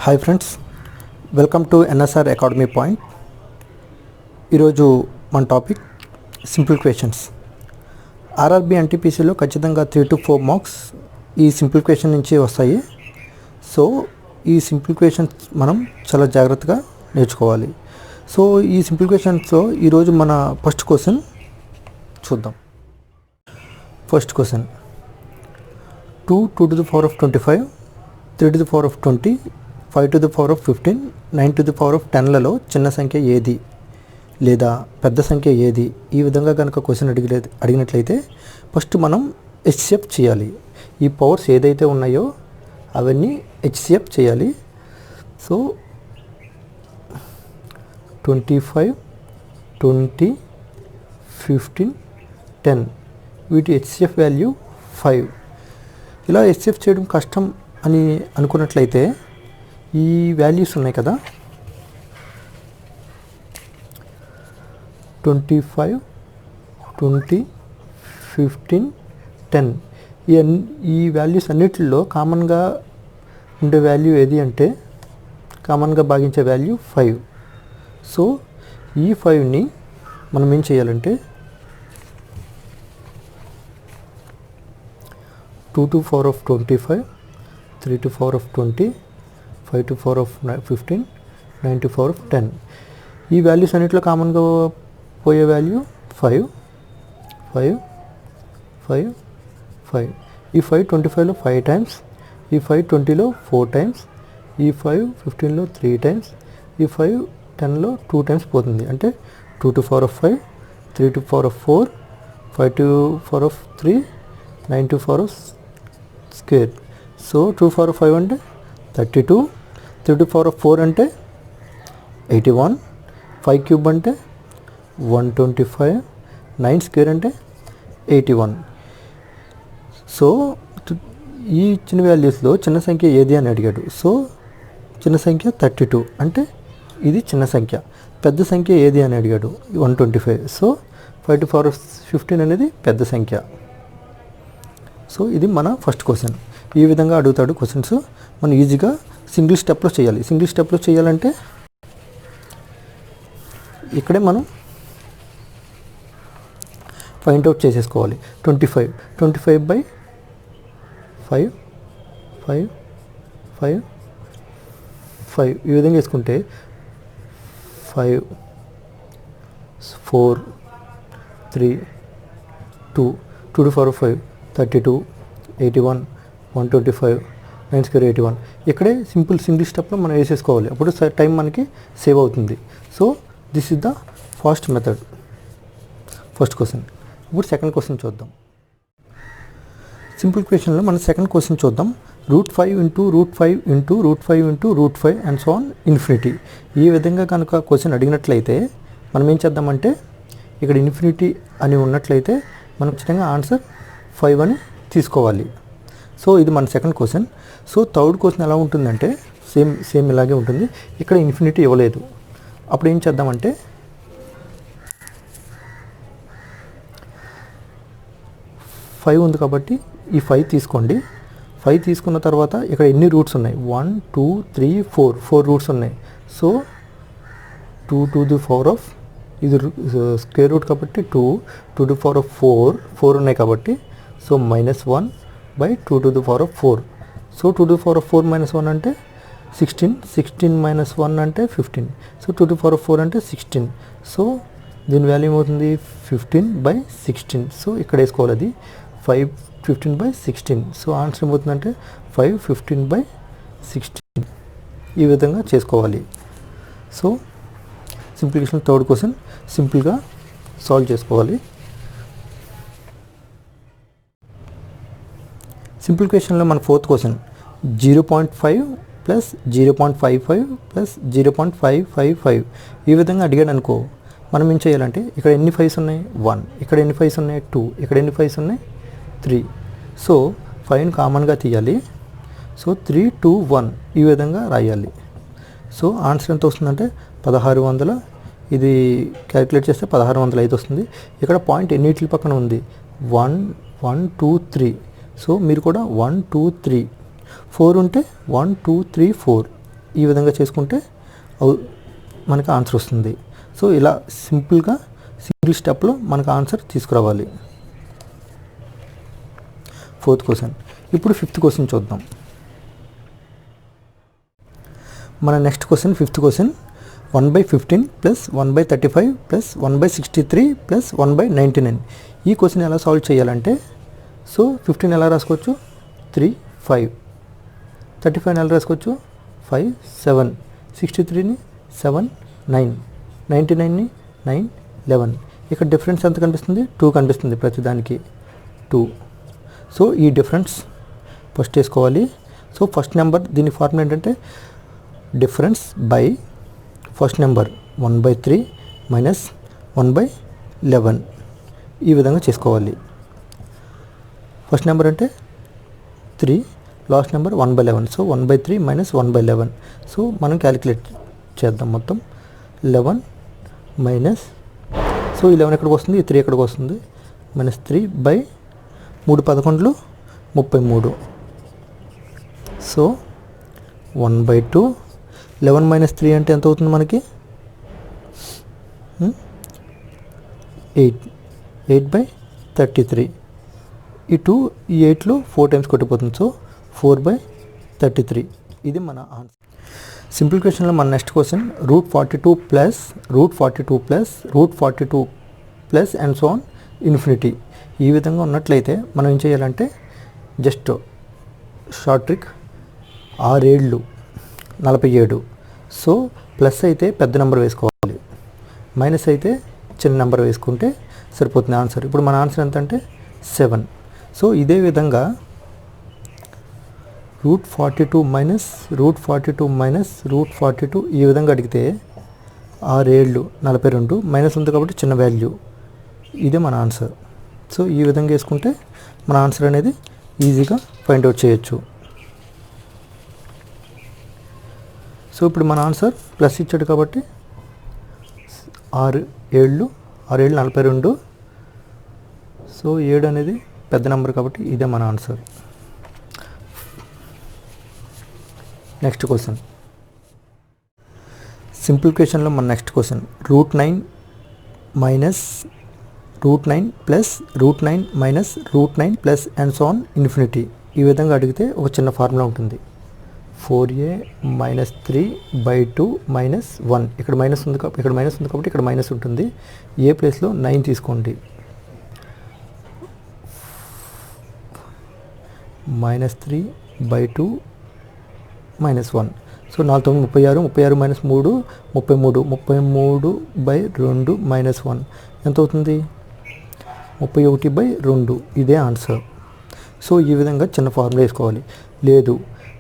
Hi friends, welcome to NSR academy point. ఈరోజు మన topic simple questions. RRB ఎన్టీపీసీలో ఖచ్చితంగా 3 to 4 marks ఈ simple question నుంచి వస్తాయి. సో ఈ సింపుల్ క్వశ్చన్స్ మనం చాలా జాగ్రత్తగా నేర్చుకోవాలి. సో ఈ సింపుల్ క్వశ్చన్స్లో ఈరోజు మన ఫస్ట్ క్వశ్చన్ చూద్దాం. First question 2 to the power of 25, 3 to the power of 20, 5 to the power of 15, 9 to the power of 10లలో చిన్న సంఖ్య ఏది లేదా పెద్ద సంఖ్య ఏది? ఈ విధంగా కనుక క్వశ్చన్ అడిగినట్లయితే ఫస్ట్ మనం హెచ్సిఎఫ్ చేయాలి. ఈ పవర్స్ ఏదైతే ఉన్నాయో అవన్నీ హెచ్సిఎఫ్ చేయాలి. సో 25, 20, 15, 10 వీటి హెచ్సిఎఫ్ వాల్యూ 5. ఇలా హెచ్సిఎఫ్ చేయడం కష్టం అని అనుకున్నట్లయితే ఈ వాల్యూస్ ఉన్నాయి కదా, 25, 20, 15, 10 ఈ వాల్యూస్ అన్నిటిలో కామన్గా ఉండే వాల్యూ ఏది అంటే కామన్గా భాగించే వాల్యూ 5. సో ఈ 5ని మనం ఏం చేయాలంటే 2 to power of 25, 3 to power of 20, 5 to power of 15, 9 to power of 10 ఈ వాల్యూస్ అన్నింటిలో కామన్గా పోయే వాల్యూ 5, 5, 5, 5. ఈ 5 25లో 5 టైమ్స్, ఈ 5 20లో 4 టైమ్స్, ఈ 5 15లో 3 టైమ్స్, ఈ 5 10లో 2 టైమ్స్ పోతుంది. అంటే 2 to power of 5, 3 to power of 4, 5 to power of 3, 9 to power of square. So 2 to power of 5 అంటే 32, 3 to power of 4 అంటే 81, 5 క్యూబ్ అంటే 125, 9 స్క్వేర్ అంటే 81. సో ఈ చిన్న వాల్యూస్లో చిన్న సంఖ్య ఏది అని అడిగాడు. సో చిన్న సంఖ్య 32 అంటే ఇది చిన్న సంఖ్య. పెద్ద సంఖ్య ఏది అని అడిగాడు 125. సో 5 to power of 15 అనేది పెద్ద సంఖ్య. సో ఇది మన ఫస్ట్ క్వశ్చన్. ఈ విధంగా అడుగుతాడు క్వశ్చన్స్. మనం ఈజీగా సింగిల్ స్టెప్లో చేయాలి. సింగిల్ స్టెప్లో చేయాలంటే ఇక్కడే మనం ఫైండ్ అవుట్ చేసేసుకోవాలి. 25 by 5, 5, 5, 5 ఈ విధంగా వేసుకుంటే 5, 4, 3, 2, 2 to power of 5, 32, 81, 125, 9 స్క్వేర్ 81. ఇక్కడే సింగిల్ స్టెప్లో మనం వేసేసుకోవాలి. అప్పుడు టైం మనకి సేవ్ అవుతుంది. So this is the fast method. First question. ఇప్పుడు సెకండ్ క్వశ్చన్ చూద్దాం. సింపుల్ క్వశ్చన్లో మనం సెకండ్ క్వశ్చన్ చూద్దాం. √5 into √5 into √5 into √5 and so on infinity. ఈ విధంగా కనుక క్వశ్చన్ అడిగినట్లయితే మనం ఏం చేద్దామంటే ఇక్కడ ఇన్ఫినిటీ అని ఉన్నట్లయితే మనం ఖచ్చితంగా ఆన్సర్ 5 అని తీసుకోవాలి. సో ఇది మన second question. So third question ఎలా ఉంటుందంటే సేమ్ ఇలాగే ఉంటుంది. ఇక్కడ ఇన్ఫినిటీ ఇవ్వలేదు. అప్పుడు ఏం చేద్దామంటే ఫైవ్ ఉంది కాబట్టి ఈ 5 తీసుకోండి. 5 తీసుకున్న తర్వాత ఇక్కడ ఎన్ని రూట్స్ ఉన్నాయి? 1, 2, 3, 4 రూట్స్ ఉన్నాయి. So 2 to the power of ఇది స్క్వేర్ రూట్ కాబట్టి 2 to the power of 4 ఉన్నాయి కాబట్టి so -1 by 2 to the power of 4. So 2 to the power of 4 - 1 అంటే 16, 16 - 1 అంటే 15. So 2 to the power of 4 అంటే 16. సో దీని వాల్యూ ఏమవుతుంది? 15 by 16. సో ఇక్కడ వేసుకోవాలి అది 5, 15 by 16. సో ఆన్సర్ ఏమవుతుందంటే 5, 15 by 16. ఈ విధంగా చేసుకోవాలి. సో సింప్లిఫికేషన్ థర్డ్ క్వశ్చన్ సింపుల్గా సాల్వ్ చేసుకోవాలి. సింపుల్ క్వశ్చన్లో మన ఫోర్త్ క్వశ్చన్ 0.5 + 0.55 + 0.555 ఈ విధంగా అడిగాడు అనుకో. మనం ఏం చేయాలంటే ఇక్కడ ఎన్ని 5s ఉన్నాయి? 1. ఇక్కడ ఎన్ని 5s ఉన్నాయి? 2. ఇక్కడ ఎన్ని 5s ఉన్నాయి? 3. సో 5ని కామన్గా తీయాలి. సో 3, 2, 1 ఈ విధంగా రాయాలి. సో ఆన్సర్ ఎంత వస్తుందంటే 1600. ఇది క్యాలిక్యులేట్ చేస్తే 1605 వస్తుంది. ఇక్కడ పాయింట్ ఎన్నిటి పక్కన ఉంది? 1, 1, 2, 3. సో మీరు కూడా 1, 2, 3, 4 ఉంటే 1, 2, 3, 4 ఈ విధంగా చేసుకుంటే మనకు ఆన్సర్ వస్తుంది. సో ఇలా సింపుల్గా సింగిల్ స్టెప్లో మనకు ఆన్సర్ తీసుకురావాలి. 4th question. ఇప్పుడు 5th క్వశ్చన్ చూద్దాం. మన next question 5th question. 1/15 plus 1/35 plus 1/63 plus 1/99. ఈ క్వశ్చన్ ఎలా సాల్వ్ చేయాలంటే, సో 15 ఎలా రాసుకోవచ్చు, 3 5, 35 ఎలా రాసుకోవచ్చు, 5 7, 63ని 7 9, 99ని 9 11. ఇక్కడ డిఫరెన్స్ ఎంత కనిపిస్తుంది, 2 కనిపిస్తుంది ప్రతిదానికి 2. సో ఈ డిఫరెన్స్ ఫస్ట్ వేసుకోవాలి. సో ఫస్ట్ నెంబర్ దీని ఫార్ములా ఏంటంటే difference by first number 1/3 minus 1/11 ఈ విధంగా చేసుకోవాలి. ఫస్ట్ నెంబర్ అంటే 3, last number 1/11. So 1/3 minus 1/11. So మనం క్యాలిక్యులేట్ చేద్దాం. మొత్తం 11 మైనస్, సో 11 ఎక్కడికి వస్తుంది, 3 ఎక్కడికి వస్తుంది, మైనస్ 3 బై 3 11 33. సో 1/2. 11 మైనస్ 3 అంటే ఎంత అవుతుంది మనకి, 8, 8/33. ఈ 2 ఈ 8లో 4 టైమ్స్ కొట్టిపోతుంది. సో 4/33. ఇది మన ఆన్సర్. సింప్లిఫికేషన్లో మన next question √42 plus √42 plus √42 plus and so on infinity. ఈ విధంగా ఉన్నట్లయితే మనం ఏం చేయాలంటే just short trick, 6 7 47. So plus అయితే పెద్ద నెంబర్ వేసుకోవాలి, మైనస్ అయితే చిన్న నెంబర్ వేసుకుంటే సరిపోతుంది ఆన్సర్. ఇప్పుడు మన ఆన్సర్ ఎంత అంటే 7. సో ఇదే విధంగా √42 మైనస్ √42 మైనస్ √42 ఈ విధంగా అడిగితే 6 7 42, మైనస్ ఉంది కాబట్టి చిన్న వాల్యూ, ఇదే మన ఆన్సర్. సో ఈ విధంగా వేసుకుంటే మన ఆన్సర్ అనేది ఈజీగా ఫైండ్ అవుట్ చేయొచ్చు. సో ఇప్పుడు మన ఆన్సర్ ప్లస్ ఇచ్చాడు కాబట్టి 6 7 42. సో 7 అనేది పెద్ద నెంబర్ కాబట్టి ఇదే మన ఆన్సర్. Next question. సింప్లిఫికేషన్లో మన next question √9 minus √9 plus √9 minus √9 plus and so on infinity. ఈ విధంగా అడిగితే ఒక చిన్న ఫార్ములా ఉంటుంది, 4a మైనస్ 3/2 మైనస్ 1. ఇక్కడ మైనస్ ఉంది కాబట్టి ఇక్కడ మైనస్ ఉంటుంది. ఏ ప్లేస్లో 9 తీసుకోండి, -3/2 మైనస్ 1. సో 4 9 36, 36 మైనస్ 3 33, 33/2 మైనస్ 1 ఎంత అవుతుంది, 31/2. ఇదే ఆన్సర్. సో ఈ విధంగా చిన్న ఫార్ములా వేసుకోవాలి. లేదు,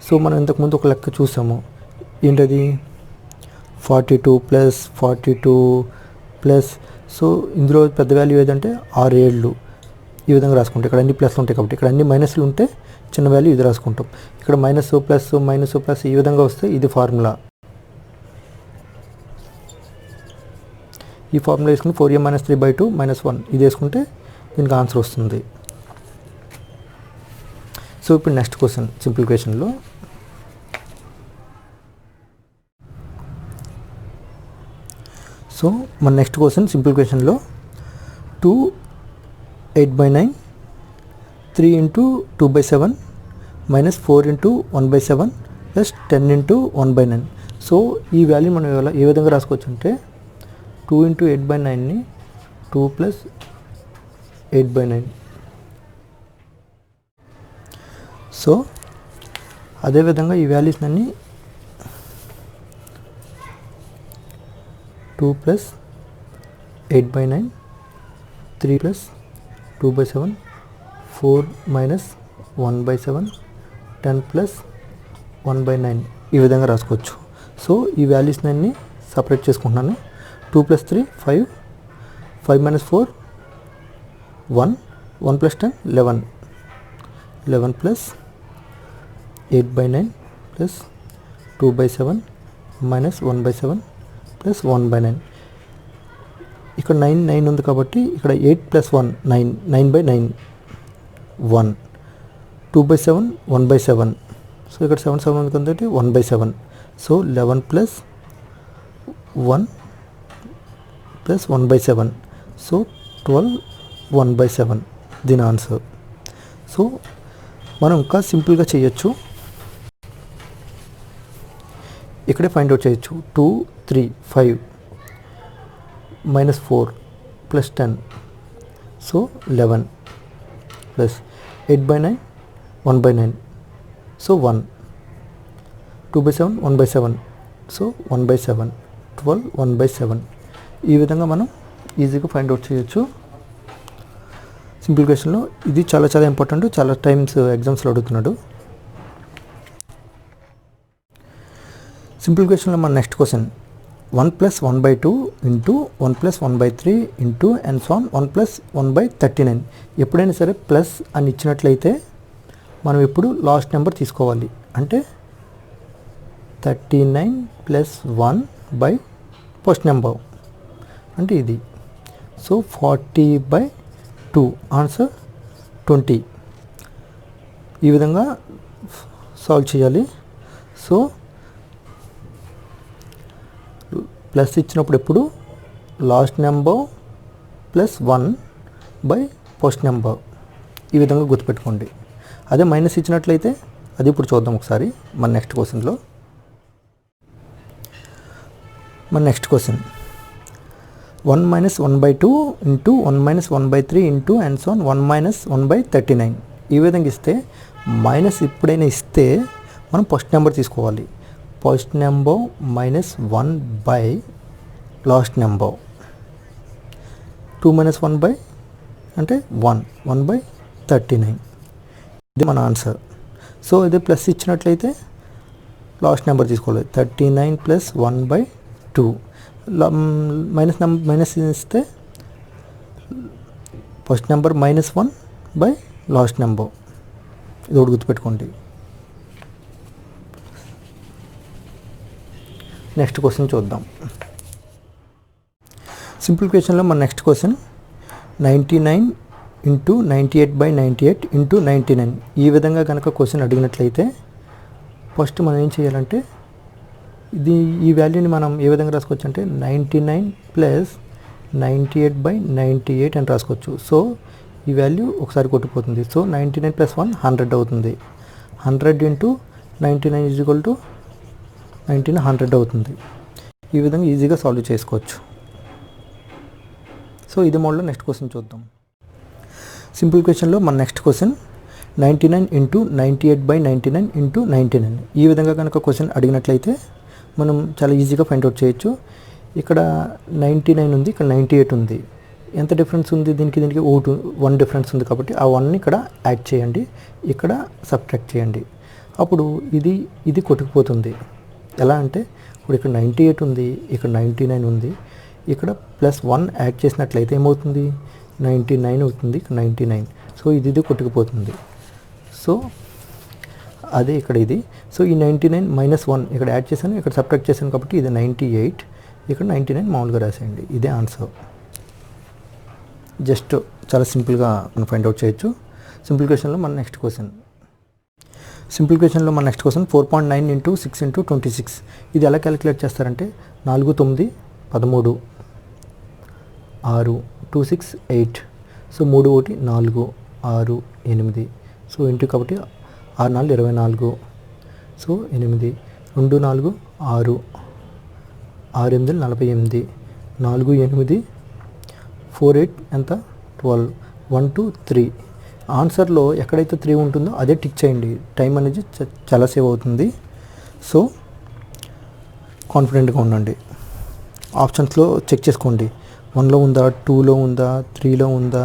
సో మనం ఇంతకుముందు ఒక లెక్క చూసాము, ఏంటది 42 ప్లస్ 42 ప్లస్, సో ఇందులో పెద్ద వాల్యూ ఏదంటే 6 7 ఈ విధంగా రాసుకుంటాం. ఇక్కడ అన్ని ప్లస్లు ఉంటాయి కాబట్టి, ఇక్కడ అన్ని మైనస్లు ఉంటే చిన్న వాల్యూ ఇది రాసుకుంటాం. ఇక్కడ మైనస్ ప్లస్ మైనస్ ప్లస్ ఈ విధంగా వస్తే ఇది ఫార్ములా. ఈ ఫార్ములా వేసుకుని 4a మైనస్ 3/2 మైనస్ 1 ఇది వేసుకుంటే దీనికి ఆన్సర్ వస్తుంది. సో ఇప్పుడు నెక్స్ట్ క్వశ్చన్ సింప్లిఫికేషన్లో సో మన నెక్స్ట్ క్వశ్చన్ సింప్లిఫికేషన్లో 2 8/9 3 × 2/7 మైనస్ 4 × 1/7 ప్లస్ 10 × 1/9. సో ఈ వాల్యూ మనం ఏ విధంగా రాసుకోవచ్చు అంటే 2 × 8/9ని 2 ప్లస్ 8/9. సో అదేవిధంగా ఈ వాల్యూస్ అన్నీ 2 ప్లస్ 8/9, 3 ప్లస్ 2/7, 4 మైనస్ 1/7, 10 ప్లస్ 1/9 ఈ విధంగా రాసుకోవచ్చు. సో ఈ వాల్యూస్ అన్నీ సపరేట్ చేసుకుంటున్నాను. 2 plus 3 5, 5 minus 4 1, 1 plus 10 11, 11 plus 8/9 plus 2/7 minus 1/7 plus 1/9. ఇక్కడ 9 ఉంది కాబట్టి ఇక్కడ 8 ప్లస్ 1 9, 9/9 1, 2/7 1/7 సో ఇక్కడ 7 7 ఉంది కాబట్టి 1/7. So 11 plus 1 plus 1/7. సో 12 1/7 దీని ఆన్సర్. సో మనం ఇంకా సింపుల్గా చేయొచ్చు, ఇక్కడే ఫైండ్ అవుట్ చేయొచ్చు. 2 3 5 -4 plus 10. So 11 plus 8/9 1/9. So 1 2/7 1/7. So 1/7 12 1/7. ఈ విధంగా మనం ఈజీగా ఫైండ్ అవుట్ చేయొచ్చు సింపుల్ క్వశ్చన్లో. ఇది చాలా చాలా ఇంపార్టెంట్, చాలా టైమ్స్ ఎగ్జామ్స్లో అడుగుతున్నాడు. సింపుల్ క్వశ్చన్లో మన next question 1 + 1/2 into 1 + 1/3 into and so on 1 + 1/39. ఎప్పుడైనా సరే ప్లస్ అని ఇచ్చినట్లయితే మనం ఇప్పుడు లాస్ట్ నెంబర్ తీసుకోవాలి. అంటే 39 + 1 ఫస్ట్ నెంబర్ అంటే ఇది. So 40/2 answer 20. ఈ విధంగా సాల్వ్ చేయాలి. సో ప్లస్ ఇచ్చినప్పుడు ఎప్పుడు last number plus 1 first number, ఈ విధంగా గుర్తుపెట్టుకోండి. అదే మైనస్ ఇచ్చినట్లయితే అది ఇప్పుడు చూద్దాం ఒకసారి మన నెక్స్ట్ క్వశ్చన్లో. మన next question 1 - 1/2 into 1 - 1/3 into and so 1 - 1/39. ఈ విధంగా ఇస్తే మైనస్ ఎప్పుడైనా ఇస్తే మనం ఫస్ట్ నెంబర్ తీసుకోవాలి. First number -1 last number. 2 - 1 అంటే 1/39. ఇది మన ఆన్సర్. సో ఇది ప్లస్ ఇచ్చినట్లయితే లాస్ట్ నెంబర్ తీసుకోవాలి. 39 + 1/2. మైనస్ ఇస్తే ఫస్ట్ నెంబర్ -1 లాస్ట్ నెంబర్. ఇది ఒకటి గుర్తుపెట్టుకోండి. నెక్స్ట్ క్వశ్చన్ చూద్దాం. సింపుల్ క్వశ్చన్లో మన నెక్స్ట్ క్వశ్చన్ 99 ఇంటూ 98/98 ఇంటూ 99. ఈ విధంగా కనుక క్వశ్చన్ అడిగినట్లయితే ఫస్ట్ మనం ఏం చేయాలంటే ఈ వాల్యూని మనం ఏ విధంగా రాసుకోవచ్చు అంటే 99 + 98/98 అని రాసుకోవచ్చు. సో ఈ వాల్యూ ఒకసారి కొట్టిపోతుంది. సో 99 + 1 100 అవుతుంది. 100 ఇంటూ 99 = 100 అవుతుంది. ఈ విధంగా ఈజీగా సాల్వ్ చేసుకోవచ్చు. సో ఇది మోడల్లో నెక్స్ట్ క్వశ్చన్ చూద్దాం. సింపుల్ క్వశ్చన్లో మన నెక్స్ట్ క్వశ్చన్ 99 ఇంటూ 98/99 ఇంటూ 99. ఈ విధంగా కనుక క్వశ్చన్ అడిగినట్లయితే మనం చాలా ఈజీగా ఫైండ్ అవుట్ చేయొచ్చు. ఇక్కడ 99 ఉంది, ఇక్కడ 98 ఉంది. ఎంత డిఫరెన్స్ ఉంది దీనికి 1 డిఫరెన్స్ ఉంది కాబట్టి ఆ 1ని ఇక్కడ యాడ్ చేయండి, ఇక్కడ సబ్ట్రాక్ట్ చేయండి. అప్పుడు ఇది కొట్టుకుపోతుంది. ఎలా అంటే ఇప్పుడు ఇక్కడ 98 ఉంది, ఇక్కడ 99 ఉంది. ఇక్కడ +1 యాడ్ చేసినట్లయితే ఏమవుతుంది 99 అవుతుంది, ఇక్కడ 99. సో ఇది కొట్టుకుపోతుంది. సో అదే ఇక్కడ ఇది. సో ఈ 99 - 1 ఇక్కడ యాడ్ చేశాను, ఇక్కడ సబ్ట్రాక్ట్ చేశాను కాబట్టి ఇది 98, ఇక్కడ 99 మామూలుగా రాసేయండి. ఇదే ఆన్సర్. జస్ట్ చాలా సింపుల్గా మనం ఫైండ్ అవుట్ చేయొచ్చు. సింపుల్ క్వశ్చన్లో మన నెక్స్ట్ క్వశ్చన్ 4.9 ఇంటూ 6 ఇంటూ 26. ఇది ఎలా క్యాలిక్యులేట్ చేస్తారంటే 4 9 13 6 2 6 8. సో 3 1 4 6 8. సో ఇంటూ కాబట్టి 6 4 24. సో 8 2 4 6 6 8 48 4 8 4 8 ఎంత 12 1 2 3. ఆన్సర్లో ఎక్కడైతే 3 ఉంటుందో అదే టిక్ చేయండి. టైం అనేది చాలా సేవ్ అవుతుంది. సో కాన్ఫిడెంట్గా ఉండండి. ఆప్షన్స్లో చెక్ చేసుకోండి. 1లో ఉందా, 2లో ఉందా, 3లో ఉందా,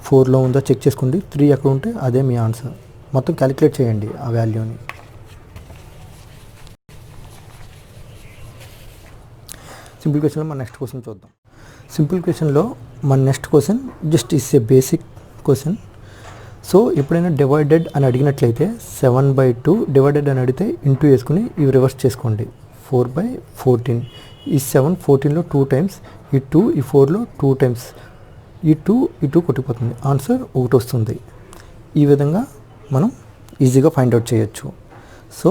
4లో ఉందా చెక్ చేసుకోండి. 3 ఎక్కడ ఉంటే అదే మీ ఆన్సర్. మొత్తం క్యాలిక్యులేట్ చేయండి ఆ వాల్యూని. సింపుల్ క్వశ్చన్లో మన నెక్స్ట్ క్వశ్చన్ చూద్దాం. సింపుల్ క్వశ్చన్లో మన next question just is a basic question. So ఎప్పుడైనా డివైడెడ్ అని అడిగినట్లయితే 7/2 డివైడెడ్ అని అడిగితే ఇంటూ వేసుకుని ఇవి రివర్స్ చేసుకోండి. 4/14. ఈ 7 14లో 2 టైమ్స్, ఈ 2 ఈ 4లో 2 టైమ్స్, ఈ 2 కొట్టిపోతుంది. ఆన్సర్ 1 వస్తుంది. ఈ విధంగా మనం ఈజీగా ఫైండ్ అవుట్ చేయొచ్చు. సో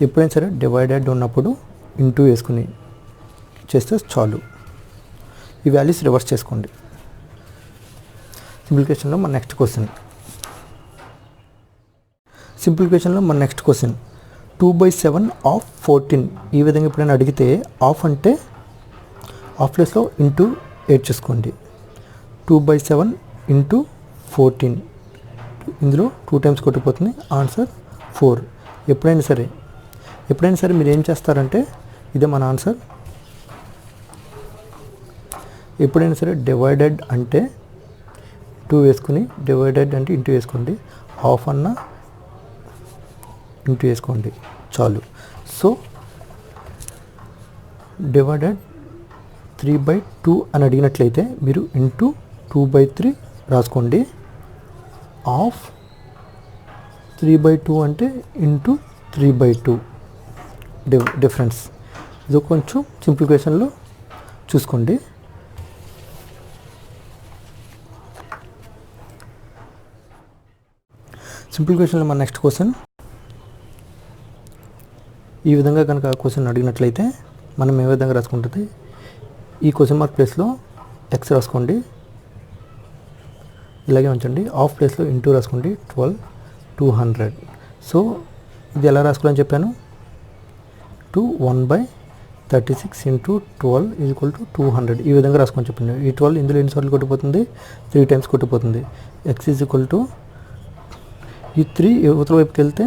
ఎప్పుడైనా సరే డివైడెడ్ ఉన్నప్పుడు ఇంటూ వేసుకుని చేస్తే చాలు. ఈ వాల్యూస్ రివర్స్ చేసుకోండి. సింప్లిఫికేషన్లో మన నెక్స్ట్ క్వశ్చన్ 2/7 ఆఫ్ 14. ఈ విధంగా ఎప్పుడైనా అడిగితే ఆఫ్ అంటే ఆఫ్ ప్లేస్లో ఇంటూ 8 చేసుకోండి. 2/7 ఇంటూ 14, ఇందులో 2 టైమ్స్ కొట్టిపోతుంది, ఆన్సర్ 4. ఎప్పుడైనా సరే మీరు ఏం చేస్తారంటే, ఇదే మన ఆన్సర్. ఎప్పుడైనా సరే డివైడెడ్ అంటే 2 వేసుకుని, డివైడెడ్ అంటే ఇంటూ వేసుకోండి, హాఫ్ అన్న ఇంటూ వేసుకోండి చాలు. సో డివైడెడ్ 3/2 అని అడిగినట్లయితే మీరు ఇంటూ 2/3 రాసుకోండి. ఆఫ్ 3/2 అంటే ఇంటూ 3/2 డిఫరెన్స్. ఇది కొంచెం సింప్లిఫికేషన్లో చూసుకోండి. సింప్లిఫికేషన్లో మన నెక్స్ట్ క్వశ్చన్ ఈ విధంగా కనుక క్వశ్చన్ అడిగినట్లయితే మనం ఏ విధంగా రాసుకుంటుంది, ఈ క్వశ్చన్ మార్క్ ప్లేస్లో ఎక్స్ రాసుకోండి, ఇలాగే ఉంచండి. ఆఫ్ ప్లేస్లో ఇంటూ రాసుకోండి, 12 200. సో ఇది ఎలా రాసుకోవాలని చెప్పాను, 1/36 ఇంటూ 12 = 200. ఈ విధంగా రాసుకొని చెప్పండి. ఈ 12 ఇందులో ఎన్నిసార్లు కొట్టిపోతుంది, 3 టైమ్స్ కొట్టిపోతుంది. ఎక్స్ = ఈ 3 యువతల వైపుకి వెళ్తే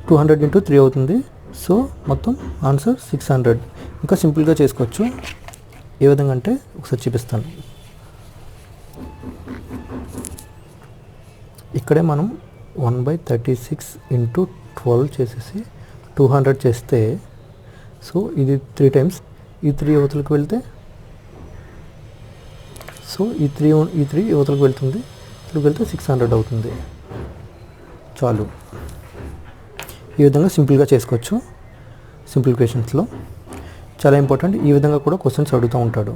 200 ఇంటూ 3 అవుతుంది. సో మొత్తం ఆన్సర్ 600. ఇంకా సింపుల్గా చేసుకోవచ్చు. ఏ విధంగా అంటే ఒకసారి చూపిస్తాను. ఇక్కడే మనం 1/36 ఇంటూ 12 చేసేసి 200 చేస్తే, సో ఇది 3 టైమ్స్, ఈ 3 యువతలకు వెళ్తే, సో ఈ 3 యువతలకు వెళ్తుంది, ఇక్కడికి వెళ్తే 600 అవుతుంది చాలు. ఈ విధంగా సింపుల్గా చేసుకోవచ్చు. సింప్లిఫికేషన్స్లో చాలా ఇంపార్టెంట్. ఈ విధంగా కూడా క్వశ్చన్స్ అడుగుతూ ఉంటాడు.